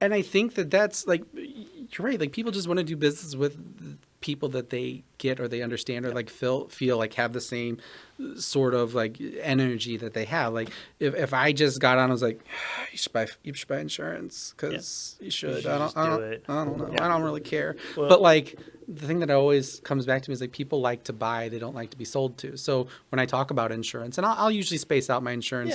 And I think that's like, you're right. Like people just want to do business with people that they get or they understand or like feel like have the same sort of like energy that they have. Like if I just got on, I was like, you should buy insurance because you should. I don't know. I don't really care. Well, but like the thing that always comes back to me is like people like to buy, they don't like to be sold to. So when I talk about insurance, and I'll usually space out my insurance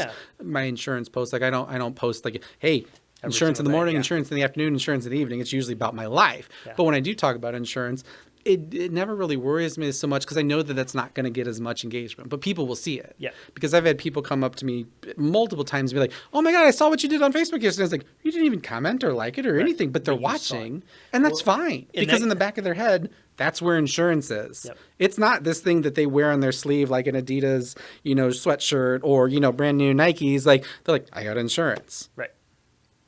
posts. Like I don't post like, hey, insurance in the morning, insurance in the afternoon, insurance in the evening. It's usually about my life. Yeah. But when I do talk about insurance, it never really worries me so much because I know that that's not going to get as much engagement. But people will see it. Yeah. Because I've had people come up to me multiple times and be like, oh my God, I saw what you did on Facebook yesterday. I was like, you didn't even comment or like it or anything, but they're watching. And that's fine. Because in the back of their head, that's where insurance is. Yep. It's not this thing that they wear on their sleeve like an Adidas, sweatshirt or, brand new Nikes. Like they're like, I got insurance. Right.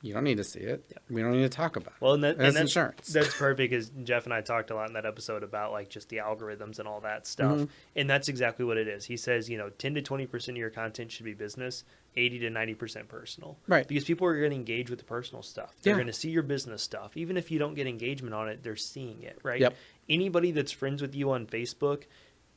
You don't need to see it. Yeah. We don't need to talk about it. Well, and that's insurance. That's perfect because Jeff and I talked a lot in that episode about like just the algorithms and all that stuff. Mm-hmm. And that's exactly what it is. He says, 10 to 20% of your content should be business, 80 to 90% personal. Right. Because people are going to engage with the personal stuff. They're going to see your business stuff. Even if you don't get engagement on it, they're seeing it, right? Yep. Anybody that's friends with you on Facebook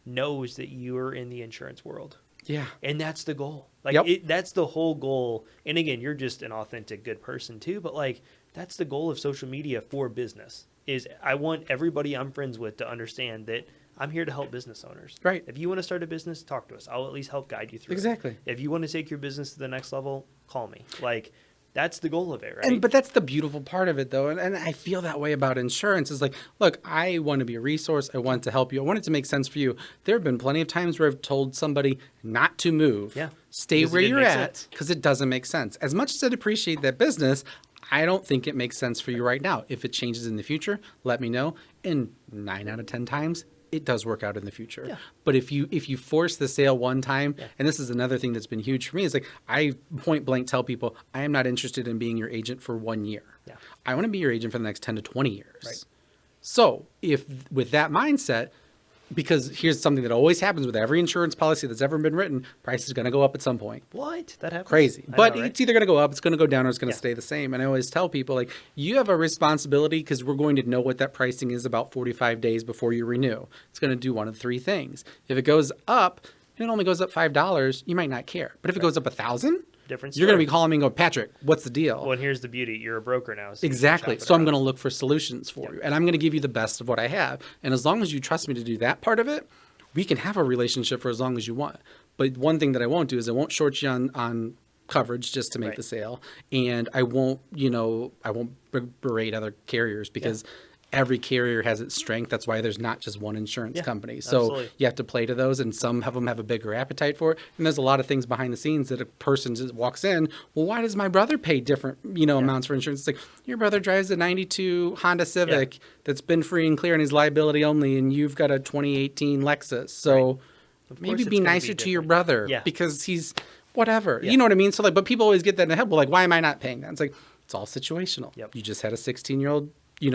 knows that you are in the insurance world. Yeah. And that's the goal. Like that's the whole goal. And again, you're just an authentic, good person too. But like, that's the goal of social media for business is I want everybody I'm friends with to understand that I'm here to help business owners. Right. If you want to start a business, talk to us. I'll at least help guide you through Exactly. it. If you want to take your business to the next level, call me. Like, that's the goal of it, right? But that's the beautiful part of it, though. And I feel that way about insurance. Is like, look, I want to be a resource. I want to help you. I want it to make sense for you. There have been plenty of times where I've told somebody not to move. Yeah. Stay where you're at because it doesn't make sense. As much as I'd appreciate that business, I don't think it makes sense for you right now. If it changes in the future, let me know. And 9 out of 10 times, it does work out in the future. Yeah. But if you force the sale one time, and this is another thing that's been huge for me, is like I point blank tell people, I am not interested in being your agent for 1 year. Yeah. I want to be your agent for the next 10 to 20 years. Right. So if with that mindset, because here's something that always happens with every insurance policy that's ever been written, price is going to go up at some point. What? That happens? Crazy. But know, right? It's either going to go up, it's going to go down, or it's going to stay the same. And I always tell people, like, you have a responsibility because we're going to know what that pricing is about 45 days before you renew. It's going to do one of 3 things. If it goes up, and it only goes up $5, you might not care. But if it goes up $1,000, different story. You're going to be calling me and go, Patrick, what's the deal? Well, and here's the beauty. You're a broker now. So exactly. So I'm going to look for solutions for you. And I'm going to give you the best of what I have. And as long as you trust me to do that part of it, we can have a relationship for as long as you want. But one thing that I won't do is I won't short you on coverage just to make the sale. And I won't, berate other carriers because every carrier has its strength. That's why there's not just one insurance company. So absolutely. You have to play to those, and some of them have a bigger appetite for it. And there's a lot of things behind the scenes that a person just walks in, well, why does my brother pay different, amounts for insurance? It's like, your brother drives a 92 Honda Civic that's been free and clear and he's liability only, and you've got a 2018 Lexus. So maybe be nicer to your brother because he's whatever. You know what I mean? So like, but people always get that in their head. Well, like, why am I not paying that? It's like, it's all situational. Yep. You just had a 16-year-old get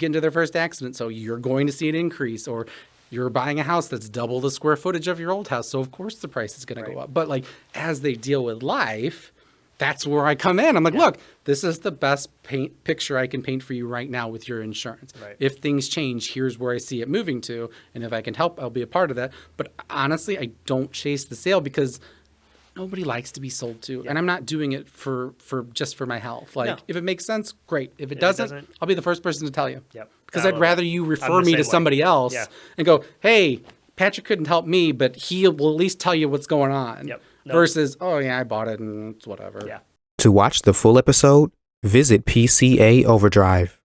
into their first accident, so you're going to see an increase. Or you're buying a house that's double the square footage of your old house, so of course the price is going to go up. But like, as they deal with life, that's where I come in. I'm like, look, this is the best picture I can paint for you right now with your insurance. Right. If things change, here's where I see it moving to, and if I can help, I'll be a part of that. But honestly, I don't chase the sale because nobody likes to be sold to. And I'm not doing it for just for my health. Like, if it makes sense, great. If it doesn't, I'll be the first person to tell you. Because I'd rather you refer me to somebody else and go, hey, Patrick couldn't help me, but he will at least tell you what's going on. Versus, oh, yeah, I bought it and it's whatever. To watch the full episode, visit PCA Overdrive.